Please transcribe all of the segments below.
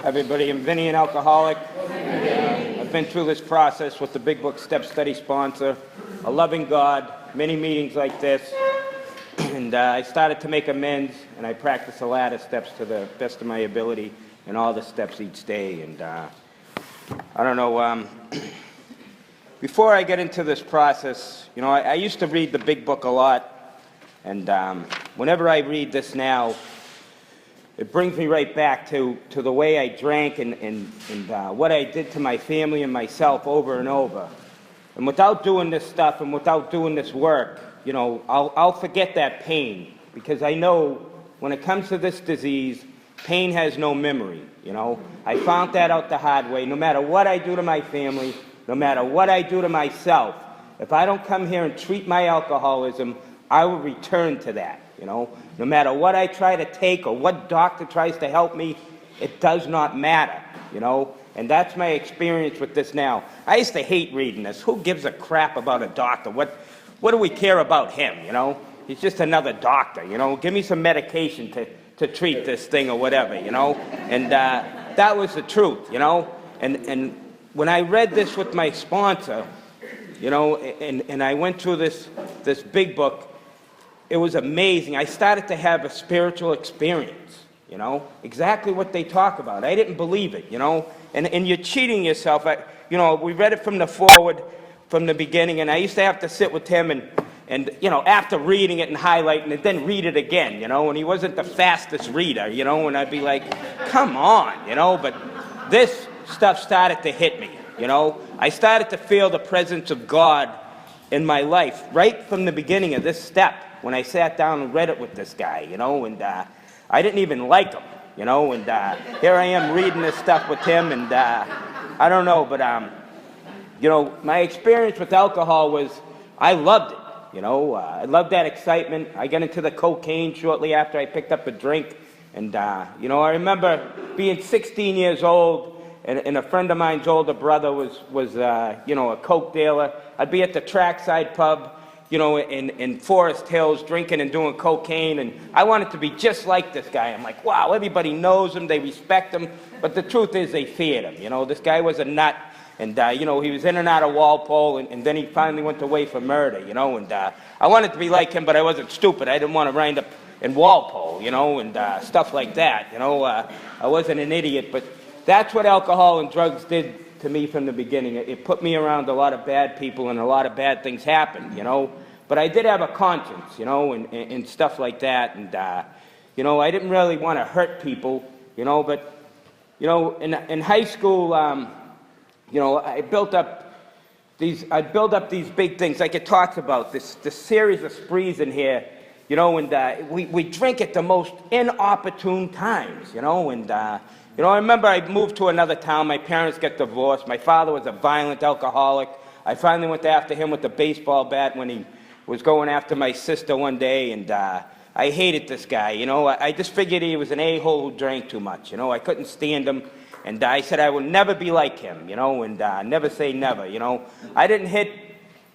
Everybody, I'm Vinnie, an alcoholic. I've been through this process with the Big Book Step Study sponsor, a loving God, many meetings like this, and I started to make amends, and I practice the ladder steps to the best of my ability, and all the steps each day. And I don't know, before I get into this process, you know, I used to read the Big Book a lot, and whenever I read this now, it brings me right back to the way I drank and what I did to my family and myself over and over. And without doing this stuff and without doing this work, you know, I'll forget that pain, because I know when it comes to this disease, pain has no memory, you know. I found that out the hard way. No matter what I do to my family, no matter what I do to myself, if I don't come here and treat my alcoholism, I will return to that, you know. No matter what I try to take or what doctor tries to help me, it does not matter, you know. And that's my experience with this now. I used to hate reading this. Who gives a crap about a doctor? What do we care about him, you know? He's just another doctor, you know. Give me some medication to treat this thing or whatever, you know. And that was the truth, you know. And when I read this with my sponsor, you know, and I went through this big book, it was amazing. I started to have a spiritual experience, you know, exactly what they talk about. I didn't believe it, you know, and you're cheating yourself. You know, we read it from the forward, from the beginning, and I used to have to sit with him and you know, after reading it and highlighting it, then read it again, you know, and he wasn't the fastest reader, you know, and I'd be like, come on, you know, but this stuff started to hit me, you know. I started to feel the presence of God in my life right from the beginning of this step, when I sat down and read it with this guy, you know, and I didn't even like him, you know, and here I am reading this stuff with him, and I don't know, but, you know, my experience with alcohol was, I loved it, you know, I loved that excitement. I got into the cocaine shortly after I picked up a drink, and, you know, I remember being 16 years old, and a friend of mine's older brother was you know, a coke dealer. I'd be at the Trackside pub, you know, in Forest Hills, drinking and doing cocaine, and I wanted to be just like this guy. I'm like, wow, everybody knows him, they respect him, but the truth is they feared him, you know. This guy was a nut, and, you know, he was in and out of Walpole, and then he finally went away for murder, you know, and I wanted to be like him, but I wasn't stupid. I didn't want to wind up in Walpole, you know, and stuff like that, you know. I wasn't an idiot, but that's what alcohol and drugs did to me from the beginning. It put me around a lot of bad people, and a lot of bad things happened, you know. But I did have a conscience, you know, and stuff like that. And, you know, I didn't really want to hurt people, you know. But, you know, in high school, you know, I built up these big things. Like it talks about, this series of sprees in here, you know, and we drink at the most inopportune times, you know. And, you know, I remember I moved to another town. My parents got divorced. My father was a violent alcoholic. I finally went after him with a baseball bat when he was going after my sister one day, and I hated this guy, you know. I just figured he was an a-hole who drank too much, you know. I couldn't stand him, and I said I would never be like him, you know, and never say never, you know. I didn't hit,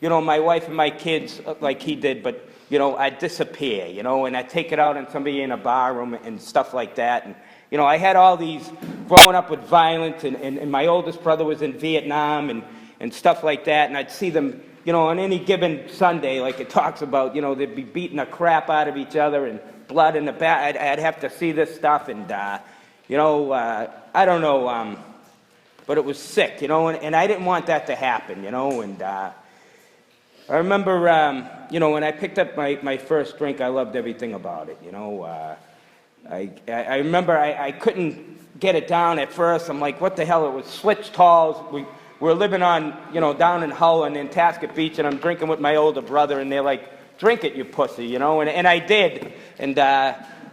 you know, my wife and my kids like he did, but, you know, I'd disappear, you know, and I'd take it out on somebody in a bar room and stuff like that. And, you know, I had all these, growing up with violence, and my oldest brother was in Vietnam and stuff like that, and I'd see them, you know, on any given Sunday, like it talks about, you know, they'd be beating the crap out of each other and blood in the back. I'd have to see this stuff, and, you know, I don't know, but it was sick, you know, and I didn't want that to happen, you know. And I remember, you know, when I picked up my first drink, I loved everything about it, you know. I remember I couldn't get it down at first. I'm like, what the hell? It was Switch Talls. We're living on, you know, down in Hull and in Tasket Beach, and I'm drinking with my older brother, and they're like, drink it, you pussy, you know, and I did, and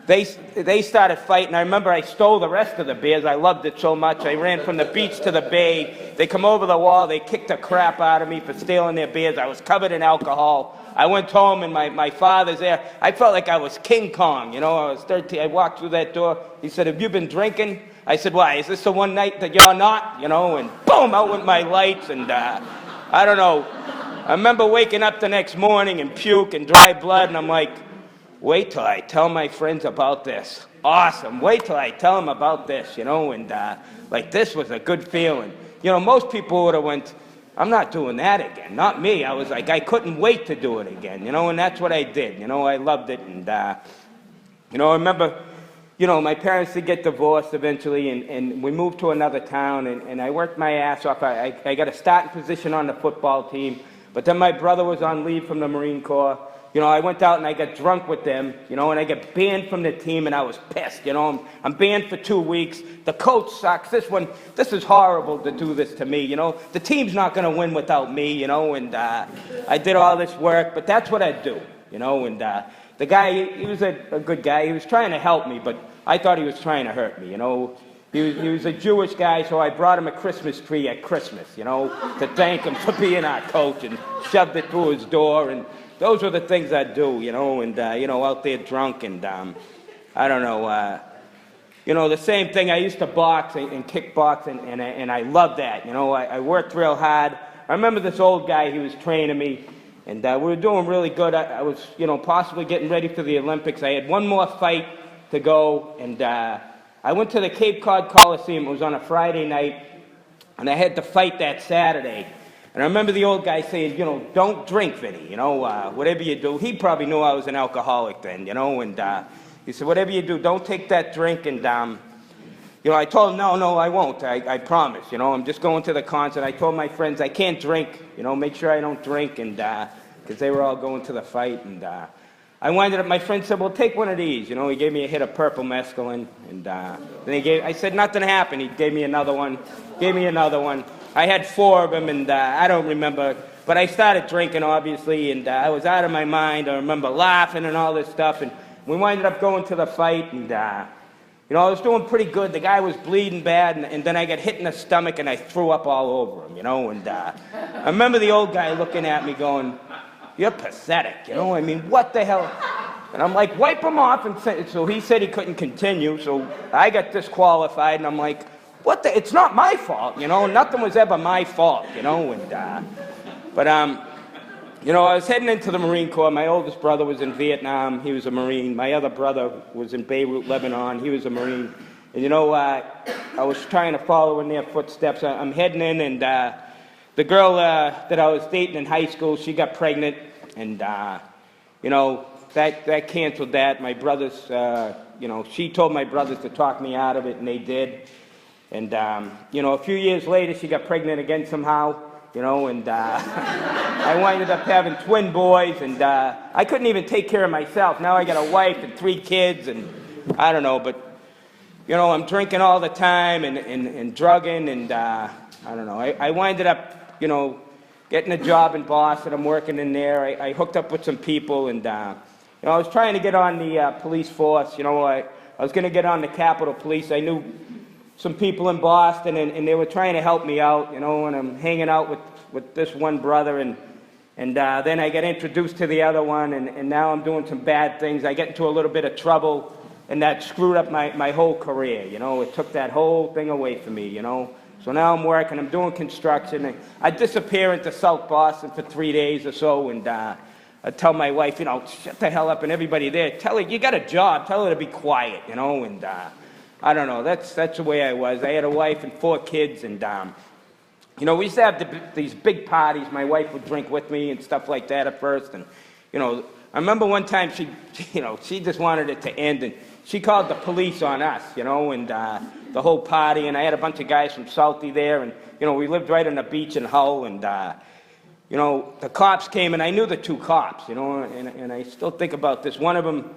they started fighting. I remember I stole the rest of the beers. I loved it so much. I ran from the beach to the bay. They come over the wall. They kicked the crap out of me for stealing their beers. I was covered in alcohol. I went home, and my father's there. I felt like I was King Kong, you know. I was 13. I walked through that door. He said, have you been drinking? I said, why, is this the one night that you're not? You know, and boom, out went my lights, and I don't know. I remember waking up the next morning and puke and dry blood, and I'm like, wait till I tell my friends about this. awesome. Wait till I tell them about this, and like this was a good feeling. Most people would have went, I'm not doing that again. Not me. I was like, I couldn't wait to do it again, and that's what I did. I loved it, and I remember, my parents did get divorced eventually, and we moved to another town, and I worked my ass off. I got a starting position on the football team, but then my brother was on leave from the Marine Corps. I went out and I got drunk with them, and I got banned from the team, and I was pissed. I'm banned for 2 weeks. The coach sucks. This is horrible to do this to me. The team's not going to win without me, and I did all this work, but that's what I do, and the guy, he was a good guy. He was trying to help me, but I thought he was trying to hurt me, He was a Jewish guy, so I brought him a Christmas tree at Christmas, to thank him for being our coach, and shoved it through his door, and those were the things I'd do, and out there drunk, and I don't know, the same thing. I used to box and kickbox, and I loved that, I worked real hard. I remember this old guy, he was training me, and we were doing really good. I was, possibly getting ready for the Olympics. I had one more fight to go, and I went to the Cape Cod Coliseum. It was on a Friday night, and I had to fight that Saturday. And I remember the old guy saying, don't drink, Vinnie, whatever you do. He probably knew I was an alcoholic then, and he said, whatever you do, don't take that drink. And, I told him, no, I won't. I promise, I'm just going to the concert. I told my friends, I can't drink, make sure I don't drink, and because they were all going to the fight. And I winded up, my friend said, well, take one of these. He gave me a hit of purple mescaline, and then I said, nothing happened. He gave me another one, I had 4 of them, and I don't remember, but I started drinking, obviously, and I was out of my mind. I remember laughing and all this stuff, and we winded up going to the fight, and I was doing pretty good. The guy was bleeding bad, and then I got hit in the stomach, and I threw up all over him, and I remember the old guy looking at me going, you're pathetic, what the hell? And I'm like, wipe him off, and so he said he couldn't continue, so I got disqualified, and I'm like, it's not my fault, nothing was ever my fault, but I was heading into the Marine Corps. My oldest brother was in Vietnam. He was a Marine. My other brother was in Beirut, Lebanon. He was a Marine. And I was trying to follow in their footsteps. I'm heading in, and the girl that I was dating in high school, she got pregnant, and that canceled that. My brothers, she told my brothers to talk me out of it, and they did. And a few years later, she got pregnant again somehow. And I winded up having twin boys, and I couldn't even take care of myself. Now I got a wife and 3 kids, and I don't know, but, I'm drinking all the time and drugging, and I don't know. I winded up, getting a job in Boston. I'm working in there. I hooked up with some people, and, I was trying to get on the police force. I was going to get on the Capitol Police. I knew some people in Boston, and they were trying to help me out, and I'm hanging out with this one brother, and then I got introduced to the other one, and now I'm doing some bad things. I get into a little bit of trouble, and that screwed up my whole career, It took that whole thing away from me, So now I'm working, I'm doing construction, and I disappear into South Boston for 3 days or so, and I tell my wife, shut the hell up, and everybody there, tell her, you got a job, tell her to be quiet, and I don't know, that's the way I was. I had a wife and 4 kids, and we used to have these big parties. My wife would drink with me and stuff like that at first, and I remember one time she just wanted it to end, and she called the police on us, and the whole party, and I had a bunch of guys from Southie there, and we lived right on the beach in Hull, and the cops came, and I knew the 2 cops, and I still think about this. One of them,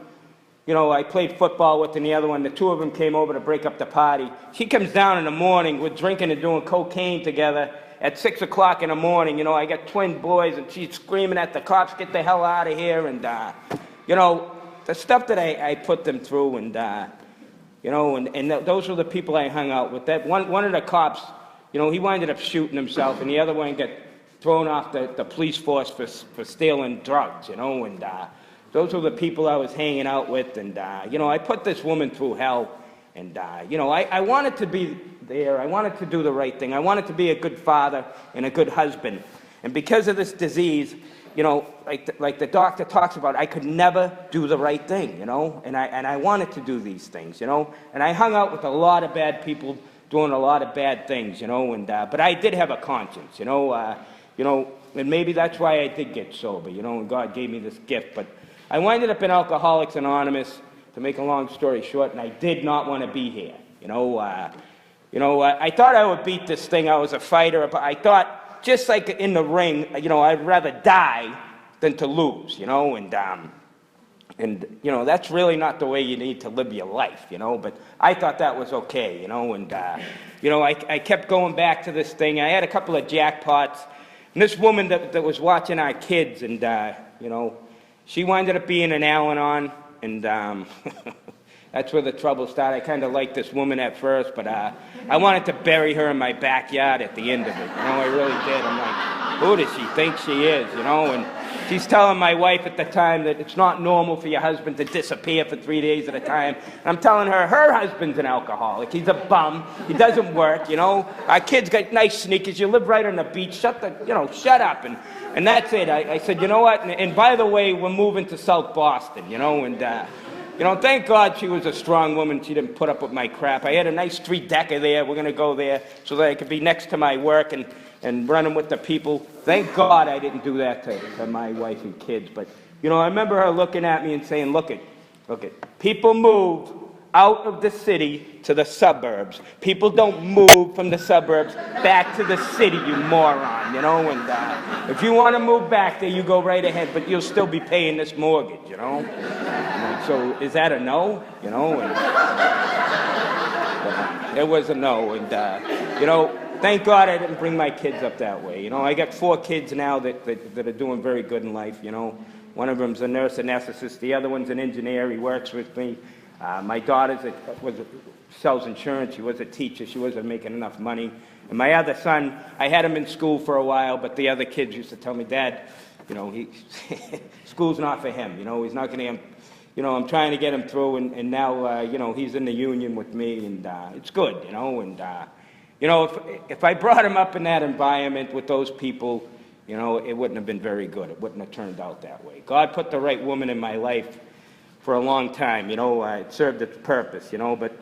I played football with, and the other one, the 2 of them came over to break up the party. She comes down in the morning, we're drinking and doing cocaine together at 6 o'clock in the morning. I got twin boys, and she's screaming at the cops, get the hell out of here, and, the stuff that I put them through, and, those were the people I hung out with. That one of the cops, he winded up shooting himself, and the other one got thrown off the police force for stealing drugs, and, those were the people I was hanging out with, and, I put this woman through hell, and, I wanted to be there. I wanted to do the right thing. I wanted to be a good father and a good husband. And because of this disease, like the doctor talks about, I could never do the right thing, and I wanted to do these things, and I hung out with a lot of bad people doing a lot of bad things, but I did have a conscience, and maybe that's why I did get sober, and God gave me this gift. But I winded up in Alcoholics Anonymous, to make a long story short, and I did not want to be here, I thought I would beat this thing. I was a fighter, but I thought, just like in the ring, I'd rather die than to lose, and that's really not the way you need to live your life, but I thought that was okay, and I kept going back to this thing. I had a couple of jackpots, and this woman that was watching our kids, and she winded up being an Al-Anon, and that's where the trouble started. I kind of liked this woman at first, but I wanted to bury her in my backyard at the end of it. I really did. I'm like, who does she think she is, and she's telling my wife at the time that it's not normal for your husband to disappear for 3 days at a time. And I'm telling her husband's an alcoholic. He's a bum. He doesn't work, Our kids got nice sneakers. You live right on the beach. Shut up. And that's it. I said, you know what? And by the way, we're moving to South Boston, and thank God she was a strong woman. She didn't put up with my crap. I had a nice 3-decker there. We're going to go there so that I could be next to my work and running with the people. Thank God I didn't do that to my wife and kids. But, I remember her looking at me and saying, look it, people move out of the city to the suburbs. People don't move from the suburbs back to the city, you moron, and if you want to move back there, you go right ahead, but you'll still be paying this mortgage, So is that a no, and it was a no, and thank God I didn't bring my kids up that way. I got 4 kids now that are doing very good in life, One of them's a nurse anesthetist. The other one's an engineer. He works with me. My daughter sells insurance. She was a teacher. She wasn't making enough money. And my other son, I had him in school for a while, but the other kids used to tell me, Dad, school's not for him. He's not going to, I'm trying to get him through, and now, he's in the union with me, and it's good, and if I brought him up in that environment with those people, it wouldn't have been very good. It wouldn't have turned out that way. God put the right woman in my life for a long time, it served its purpose, but,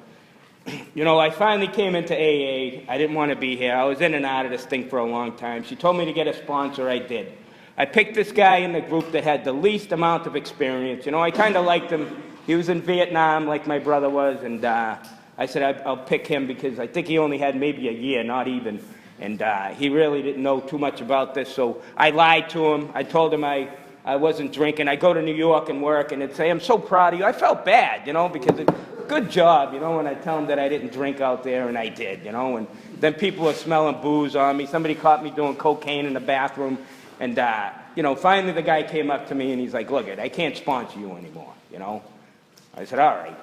I finally came into AA. I didn't want to be here. I was in and out of this thing for a long time. She told me to get a sponsor. I did. I picked this guy in the group that had the least amount of experience. I kind of liked him. He was in Vietnam like my brother was, and I said I'll pick him because I think he only had maybe a year, not even, and he really didn't know too much about this, so I lied to him. I told him I wasn't drinking. I go to New York and work, and they'd say, I'm so proud of you. I felt bad, because good job, when I tell them that I didn't drink out there, and I did, and then people were smelling booze on me. Somebody caught me doing cocaine in the bathroom, and, finally the guy came up to me, and he's like, look, I can't sponsor you anymore, I said, all right,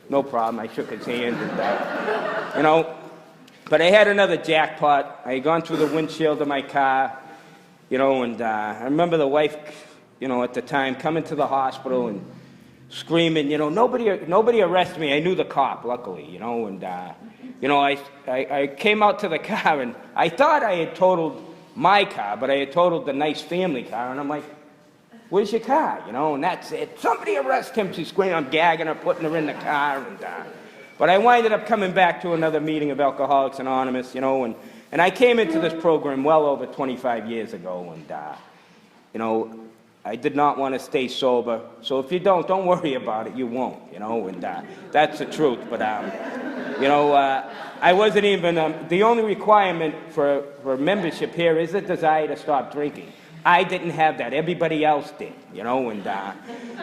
no problem. I shook his hand, and, but I had another jackpot. I had gone through the windshield of my car, and I remember the wife, at the time, coming to the hospital and screaming, nobody arrested me. I knew the cop, luckily, and, I came out to the car, and I thought I had totaled my car, but I had totaled the nice family car, and I'm like, where's your car, and that's it. Somebody arrest him. She's screaming. I'm gagging her, putting her in the car, and, but I winded up coming back to another meeting of Alcoholics Anonymous, and I came into this program well over 25 years ago, and, I did not want to stay sober. So if you don't worry about it. You won't, and that's the truth. But, I wasn't even, the only requirement for membership here is a desire to stop drinking. I didn't have that. Everybody else did, and,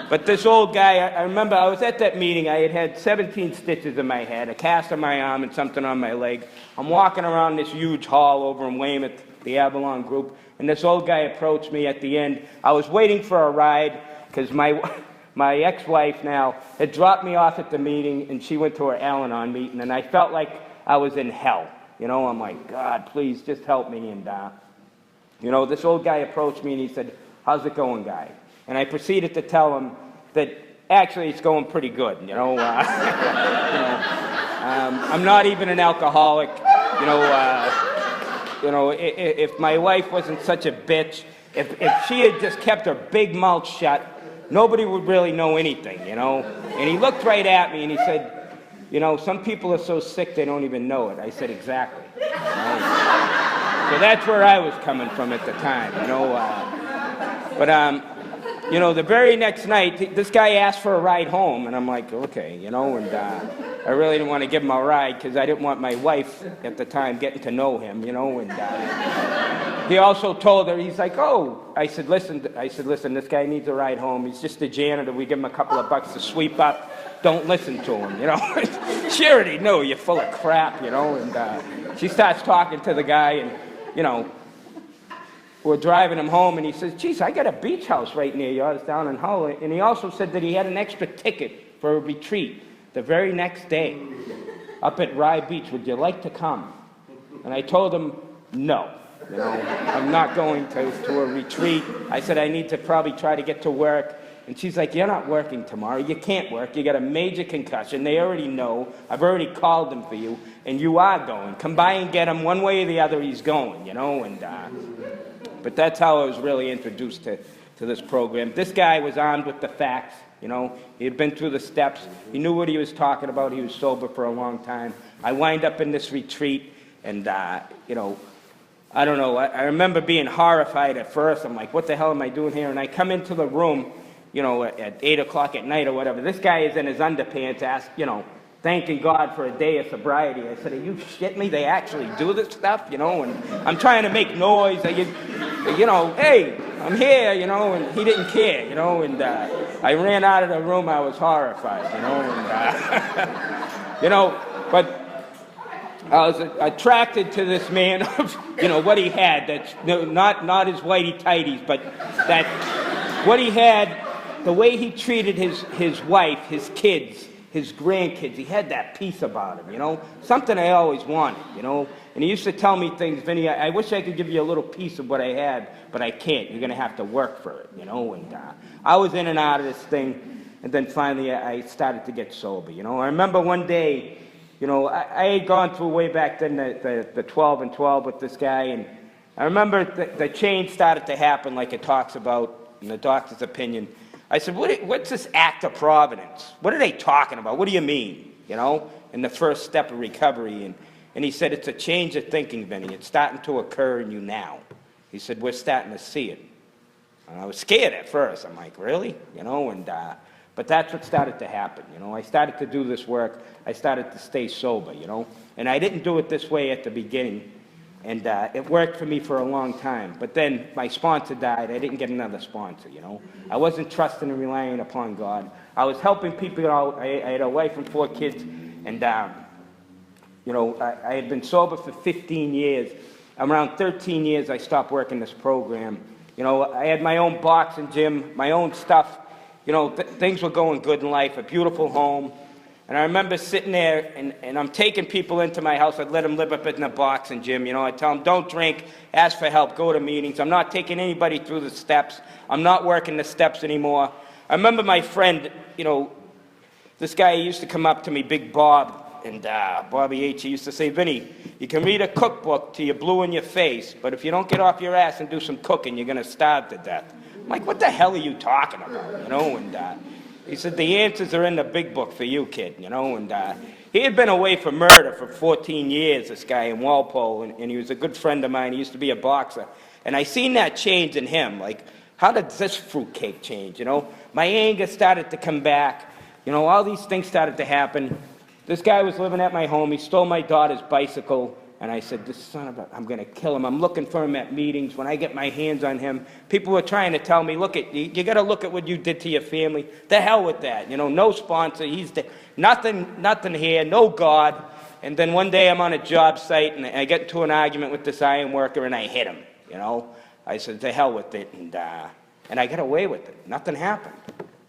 but this old guy, I remember I was at that meeting. I had 17 stitches in my head, a cast on my arm, and something on my leg. I'm walking around this huge hall over in Weymouth, the Avalon group, and this old guy approached me at the end. I was waiting for a ride because my ex-wife now had dropped me off at the meeting, and she went to her Al-Anon meeting, and I felt like I was in hell. I'm like, God, please just help me, and this old guy approached me and he said, how's it going, guy? And I proceeded to tell him that actually it's going pretty good, I'm not even an alcoholic, if my wife wasn't such a bitch, If she had just kept her big mouth shut, nobody would really know anything, you know? And he looked right at me and he said, you know, some people are so sick they don't even know it. I said, exactly. You know? So that's where I was coming from at the time, you know? You know, the very next night, this guy asked for a ride home, and I'm like, okay, you know, and I really didn't want to give him a ride because I didn't want my wife at the time getting to know him, you know, and he also told her, he's like, oh, I said, listen, this guy needs a ride home. He's just a janitor. We give him a couple of bucks to sweep up. Don't listen to him, you know. She already knew you're full of crap, you know, and she starts talking to the guy, and, you know, we're driving him home, and he says, geez, I got a beach house right near yours down in Hull. And he also said that he had an extra ticket for a retreat the very next day up at Rye Beach. Would you like to come? And I told him, no. You know, I'm not going to a retreat. I said, I need to probably try to get to work. And she's like, you're not working tomorrow. You can't work. You got a major concussion. They already know. I've already called them for you. And you are going. Come by and get him. One way or the other, he's going, you know. And but that's how I was really introduced to this program. This guy was armed with the facts, you know. He had been through the steps. He knew what he was talking about. He was sober for a long time. I wind up in this retreat, and, you know, I don't know. I remember being horrified at first. I'm like, what the hell am I doing here? And I come into the room, you know, at 8 o'clock at night or whatever. This guy is in his underpants, you know, thanking God for a day of sobriety. I said, are you shitting me? They actually do this stuff, you know? And I'm trying to make noise. You know, hey, I'm here, you know, and he didn't care, you know, and I ran out of the room. I was horrified, you know, and, you know, but I was attracted to this man of, you know, what he had. That's not his whitey-tighties, but that what he had, the way he treated his wife, his kids, his grandkids. He had that peace about him, you know, something I always wanted, you know. And he used to tell me things, Vinnie, I wish I could give you a little piece of what I had, but I can't. You're going to have to work for it, you know. And I was in and out of this thing, and then finally I started to get sober, you know. I remember one day, you know, I had gone through way back then the 12 and 12 with this guy, and I remember the change started to happen like it talks about in the doctor's opinion. I said, what's this act of providence? What are they talking about? What do you mean, you know, in the first step of recovery? And he said, it's a change of thinking, Vinnie. It's starting to occur in you now. He said, we're starting to see it. And I was scared at first. I'm like, really? You know, and but that's what started to happen, you know. I started to do this work. I started to stay sober, you know. And I didn't do it this way at the beginning. And it worked for me for a long time. But then my sponsor died. I didn't get another sponsor, you know. I wasn't trusting and relying upon God. I was helping people out. I had a wife and 4 kids. And, you know, I had been sober for 15 years. Around 13 years, I stopped working this program. You know, I had my own boxing gym, my own stuff. You know, things were going good in life, a beautiful home. And I remember sitting there, and I'm taking people into my house. I'd let them live up in the boxing gym. You know, I tell them, don't drink, ask for help, go to meetings. I'm not taking anybody through the steps. I'm not working the steps anymore. I remember my friend, you know, this guy used to come up to me, Big Bob, and Bobby H. He used to say, Vinnie, you can read a cookbook till you're blue in your face, but if you don't get off your ass and do some cooking, you're going to starve to death. I'm like, what the hell are you talking about, you know? And he said, the answers are in the big book for you, kid, you know. And he had been away for murder for 14 years, this guy in Walpole, and he was a good friend of mine. He used to be a boxer. And I seen that change in him. Like, how did this fruitcake change, you know? My anger started to come back. You know, all these things started to happen. This guy was living at my home. He stole my daughter's bicycle. And I said, this son of a, I'm going to kill him. I'm looking for him at meetings. When I get my hands on him, people were trying to tell me, look, you got to look at what you did to your family. The hell with that. You know, no sponsor. He's nothing here, no God. And then one day I'm on a job site, and I get into an argument with this iron worker, and I hit him, you know. I said, to hell with it. And I got away with it. Nothing happened.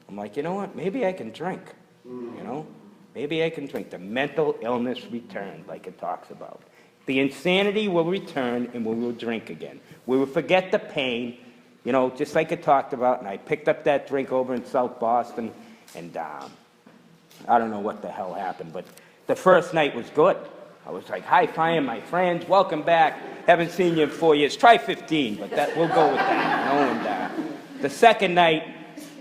I'm like, you know what? Maybe I can drink, you know. Maybe I can drink. The mental illness returned, like it talks about. The insanity will return, and we will drink again. We will forget the pain, you know, just like it talked about. And I picked up that drink over in South Boston, and I don't know what the hell happened, but the first night was good. I was like high-fiving my friends, welcome back, haven't seen you in 4 years, try 15, but we'll go with that, you know. And the second night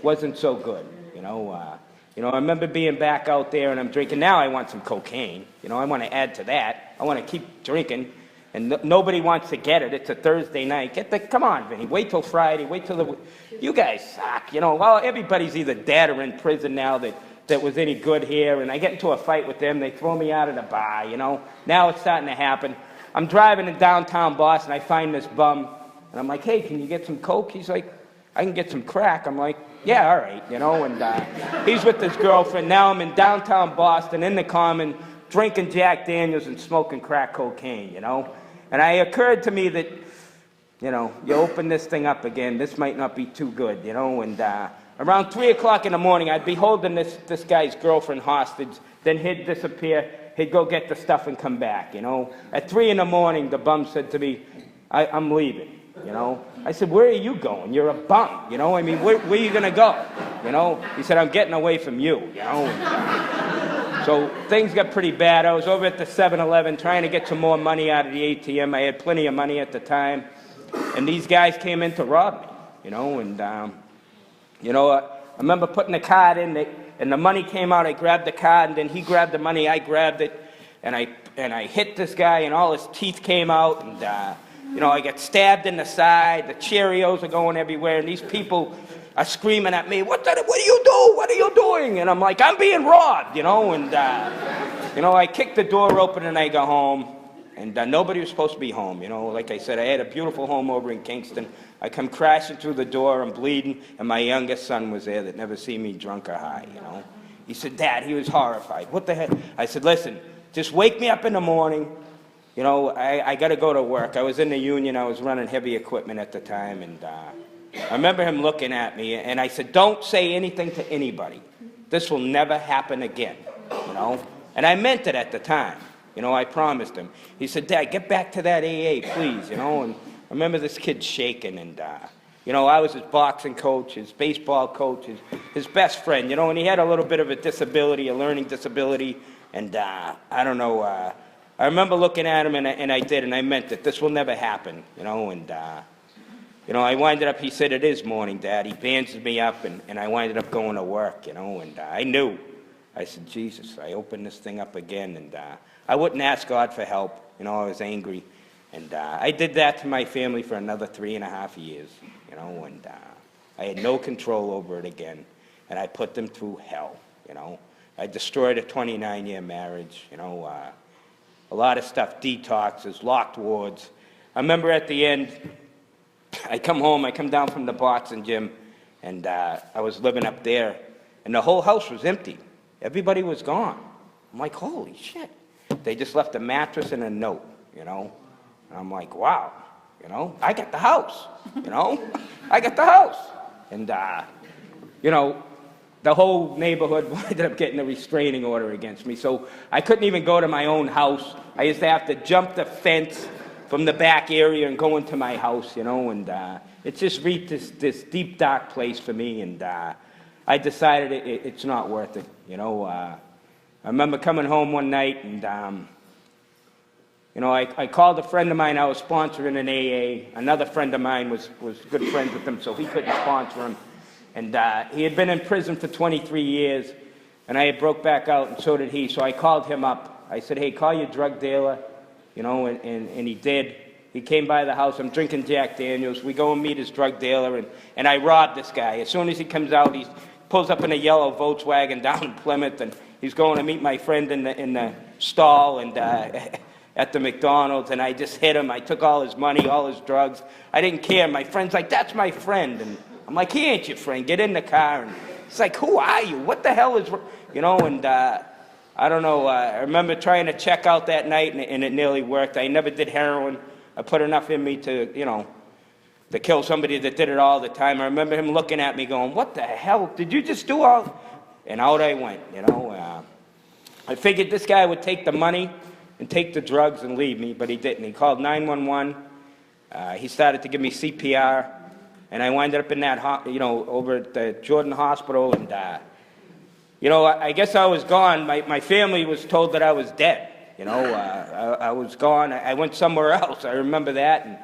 wasn't so good, you know. I remember being back out there and I'm drinking. Now I want some cocaine, you know, I want to add to that. I want to keep drinking, and nobody wants to get it. It's a Thursday night. Come on, Vinnie, wait till Friday, wait till you guys suck, you know. Well, everybody's either dead or in prison now that was any good here, and I get into a fight with them, they throw me out of the bar, you know. Now it's starting to happen. I'm driving in downtown Boston, I find this bum, and I'm like, hey, can you get some coke? He's like, I can get some crack. I'm like, yeah, all right, you know, and he's with his girlfriend. Now I'm in downtown Boston, in the Common, drinking Jack Daniels and smoking crack cocaine, you know. And it occurred to me that, you know, you open this thing up again, this might not be too good, you know, and around 3 o'clock in the morning, I'd be holding this guy's girlfriend hostage, then he'd disappear, he'd go get the stuff and come back, you know. At 3 in the morning, the bum said to me, I'm leaving, you know. I said, where are you going? You're a bum, you know. I mean, where are you going to go, you know? He said, I'm getting away from you, you know. And, so things got pretty bad. I was over at the 7-Eleven trying to get some more money out of the ATM. I had plenty of money at the time. And these guys came in to rob me, you know, and I remember putting the card in, and the money came out. I grabbed the card, and then he grabbed the money. I grabbed it, and I hit this guy, and all his teeth came out, and I got stabbed in the side. The Cheerios are going everywhere, and these people are screaming at me, what do you do? What are you doing? And I'm like, I'm being robbed, you know, and I kick the door open, and I go home. And nobody was supposed to be home, you know. Like I said, I had a beautiful home over in Kingston. I come crashing through the door, I'm bleeding, and my youngest son was there that never seen me drunk or high, you know. He said, Dad, he was horrified. What the heck? I said, listen, just wake me up in the morning. You know, I got to go to work. I was in the union. I was running heavy equipment at the time. And I remember him looking at me, and I said, don't say anything to anybody. This will never happen again, you know. And I meant it at the time. You know, I promised him. He said, Dad, get back to that AA, please, you know. And I remember this kid shaking, and, I was his boxing coach, his baseball coach, his best friend, you know, and he had a little bit of a disability, a learning disability, and I don't know, I remember looking at him, and I did, and I meant it. This will never happen, you know, and, I winded up, he said, it is morning, Dad. He bands me up, and I winded up going to work, you know, and I knew. I said, Jesus, I opened this thing up again, and I wouldn't ask God for help. You know, I was angry. And I did that to my family for another 3.5 years, you know, and I had no control over it again. And I put them through hell, you know. I destroyed a 29-year marriage, you know, a lot of stuff, detoxes, locked wards. I remember at the end, I come home, I come down from the boxing gym, and I was living up there, and the whole house was empty. Everybody was gone. I'm like, holy shit. They just left a mattress and a note, you know. And I'm like, wow, you know, I got the house, you know. I got the house. And, the whole neighborhood ended up getting a restraining order against me. So I couldn't even go to my own house. I used to have to jump the fence from the back area and go into my house, you know. And it just reached this deep, dark place for me. And I decided it's not worth it, you know. I remember coming home one night, and, I called a friend of mine. I was sponsoring an AA. Another friend of mine was good friends with him, so he couldn't sponsor him. And he had been in prison for 23 years, and I had broke back out, and so did he. So I called him up. I said, hey, call your drug dealer, you know, and he did. He came by the house. I'm drinking Jack Daniels. We go and meet his drug dealer, and I robbed this guy. As soon as he comes out, he pulls up in a yellow Volkswagen down in Plymouth, and he's going to meet my friend in the stall and at the McDonald's, and I just hit him. I took all his money, all his drugs. I didn't care. My friend's like, that's my friend. And I'm like, he ain't your friend. Get in the car. And he's like, who are you? What the hell is, you know, and I don't know. I remember trying to check out that night, and it nearly worked. I never did heroin. I put enough in me to, you know, to kill somebody that did it all the time. I remember him looking at me going, what the hell? Did you just do all? And out I went, you know. I figured this guy would take the money and take the drugs and leave me, but he didn't. He called 911. He started to give me CPR, and I winded up in that, over at the Jordan Hospital, and, I guess I was gone. My family was told that I was dead, You know, I was gone. I went somewhere else. I remember that. And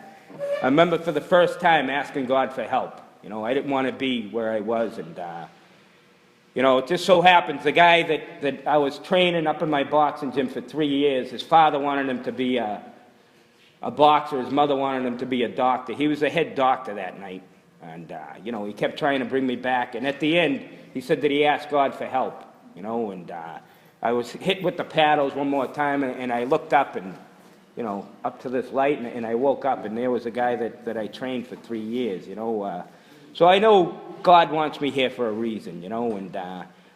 I remember for the first time asking God for help. You know, I didn't want to be where I was. And, you know, it just so happens the guy that I was training up in my boxing gym for 3 years, his father wanted him to be a boxer. His mother wanted him to be a doctor. He was a head doctor that night. And, you know, he kept trying to bring me back. And at the end, he said that he asked God for help, you know, and I was hit with the paddles one more time, and I looked up and, you know, up to this light, and I woke up, and there was a guy that I trained for 3 years, you know. So I know God wants me here for a reason, you know, and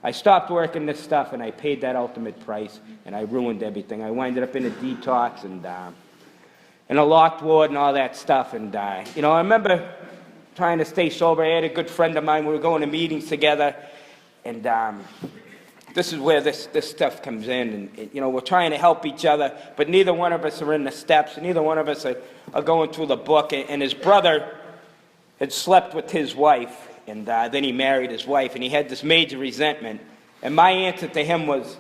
I stopped working this stuff, and I paid that ultimate price, and I ruined everything. I winded up in a detox and in a locked ward and all that stuff, and, you know, I remember trying to stay sober. I had a good friend of mine. We were going to meetings together, and this is where this stuff comes in, and you know, we're trying to help each other, but neither one of us are in the steps, and neither one of us are going through the book. And his brother had slept with his wife, and then he married his wife, and he had this major resentment. And my answer to him was,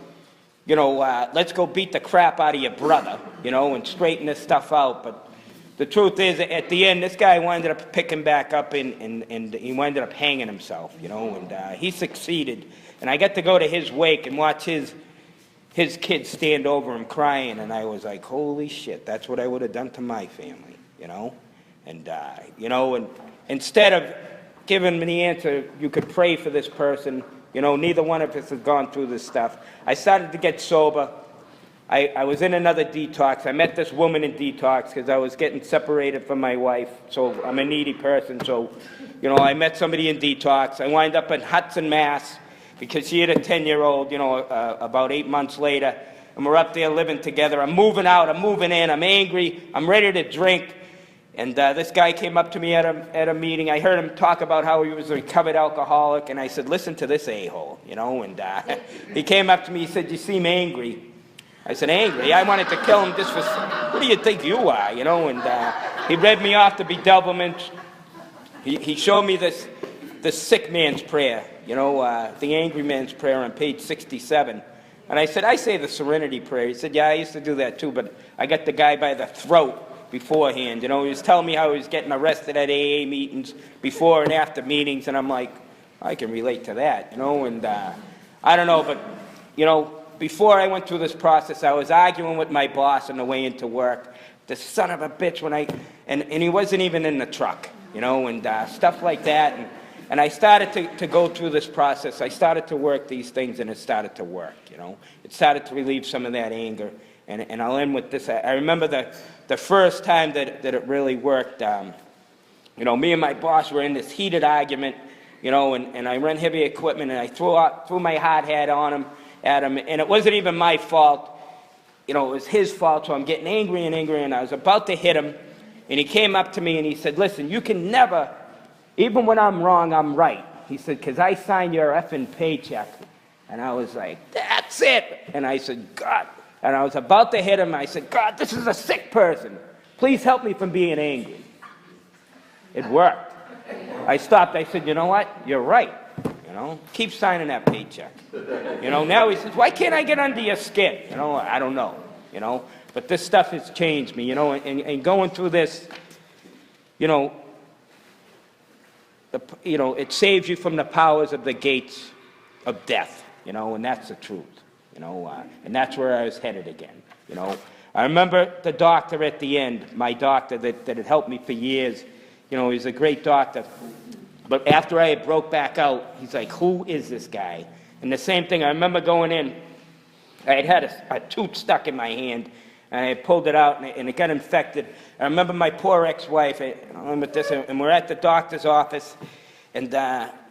you know, let's go beat the crap out of your brother, you know, and straighten this stuff out. But the truth is, at the end, this guy ended up picking back up, and he ended up hanging himself, you know, and he succeeded. And I got to go to his wake and watch his kids stand over him crying, and I was like, holy shit, that's what I would have done to my family, you know? And, you know, and instead of giving me the answer, you could pray for this person, you know, neither one of us has gone through this stuff. I started to get sober. I was in another detox. I met this woman in detox because I was getting separated from my wife, so I'm a needy person. So, you know, I met somebody in detox. I wind up in Hudson, Mass, because she had a 10-year-old, you know, about 8 months later, and we're up there living together. I'm moving out, I'm moving in, I'm angry, I'm ready to drink, and this guy came up to me at a meeting. I heard him talk about how he was a recovered alcoholic, and I said, listen to this a-hole, you know, and he came up to me, he said, you seem angry. I said, angry? I wanted to kill him just for, who do you think you are, you know, and he read me off the bedevilment. He showed me this sick man's prayer, you know, the angry man's prayer on page 67. And I said, I say the serenity prayer. He said, yeah, I used to do that too, but I got the guy by the throat beforehand. You know, he was telling me how he was getting arrested at AA meetings, before and after meetings, and I'm like, I can relate to that, you know, and I don't know, but, you know, before I went through this process, I was arguing with my boss on the way into work. The son of a bitch, and he wasn't even in the truck, you know, and stuff like that. And I started to go through this process. I started to work these things, and it started to work, you know. It started to relieve some of that anger. And I'll end with this. I remember the first time that it really worked. You know, me and my boss were in this heated argument, you know, and I run heavy equipment, and I threw my hard hat at him, and it wasn't even my fault. You know, it was his fault, so I'm getting angry, and I was about to hit him, and he came up to me, and he said, listen, you can never, even when I'm wrong, I'm right. He said, because I signed your effing paycheck. And I was like, that's it. And I said, God. And I was about to hit him. I said, God, this is a sick person. Please help me from being angry. It worked. I stopped. I said, you know what? You're right. You know, keep signing that paycheck. You know, now he says, why can't I get under your skin? You know, I don't know. You know, but this stuff has changed me, you know, and going through this, you know, it saves you from the powers of the gates of death, you know, and that's the truth, you know, and that's where I was headed again, you know. I remember the doctor at the end, my doctor that had helped me for years, you know, he's a great doctor. But after I had broke back out, he's like, who is this guy? And the same thing, I remember going in, I had a tooth stuck in my hand, and I pulled it out, and it got infected. I remember my poor ex-wife, and we're at the doctor's office, and,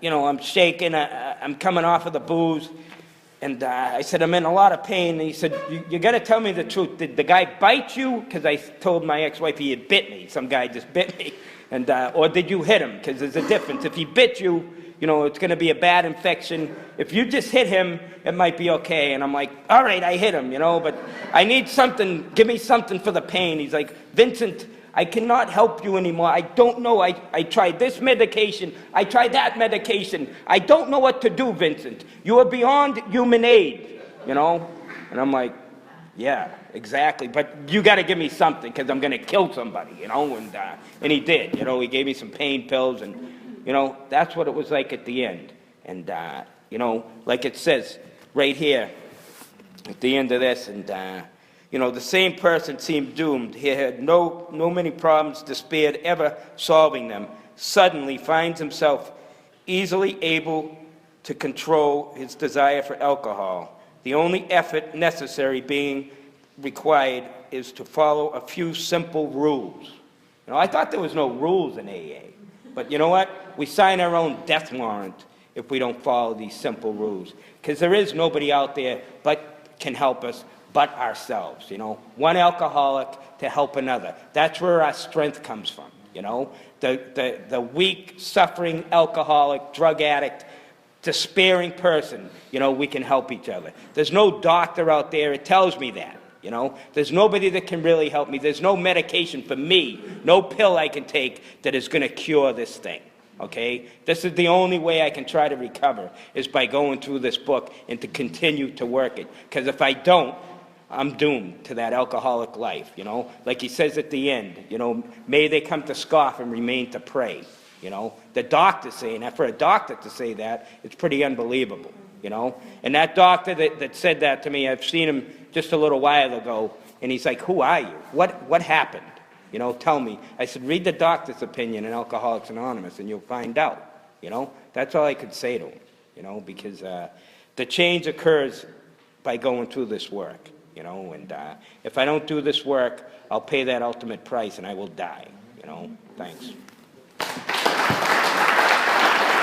you know, I'm shaking, I'm coming off of the booze, and I said, I'm in a lot of pain. And he said, you got to tell me the truth. Did the guy bite you? Because I told my ex-wife he had bit me. Some guy just bit me. And, or did you hit him? Because there's a difference. If he bit you, you know, it's going to be a bad infection. If you just hit him, it might be okay. And I'm like, all right, I hit him, you know, but I need something. Give me something for the pain. He's like, Vincent, I cannot help you anymore. I don't know. I tried this medication. I tried that medication. I don't know what to do, Vincent. You are beyond human aid, you know. And I'm like, Yeah, exactly. But you got to give me something because I'm going to kill somebody, you know, and he did. You know, he gave me some pain pills, and, you know, that's what it was like at the end. And, you know, like it says right here at the end of this, and, you know, the same person seemed doomed. He had no many problems, despaired ever solving them, suddenly finds himself easily able to control his desire for alcohol. The only effort necessary being required is to follow a few simple rules. You know, I thought there was no rules in AA, but you know what? We sign our own death warrant if we don't follow these simple rules, because there is nobody out there but can help us but ourselves, you know. One alcoholic to help another. That's where our strength comes from, you know. The weak, suffering alcoholic, drug addict, despairing person, you know, we can help each other. There's no doctor out there, it tells me that, you know. There's nobody that can really help me. There's no medication for me, no pill I can take that is going to cure this thing, okay? This is the only way I can try to recover, is by going through this book and to continue to work it. Because if I don't, I'm doomed to that alcoholic life, you know. Like he says at the end, you know, may they come to scoff and remain to pray. You know, the doctor's saying that. For a doctor to say that, it's pretty unbelievable, you know. And that doctor that said that to me, I've seen him just a little while ago, and he's like, who are you? What happened? You know, tell me. I said, read the doctor's opinion in Alcoholics Anonymous, and you'll find out, you know. That's all I could say to him, you know, because the change occurs by going through this work, you know. And if I don't do this work, I'll pay that ultimate price, and I will die, you know. Thanks.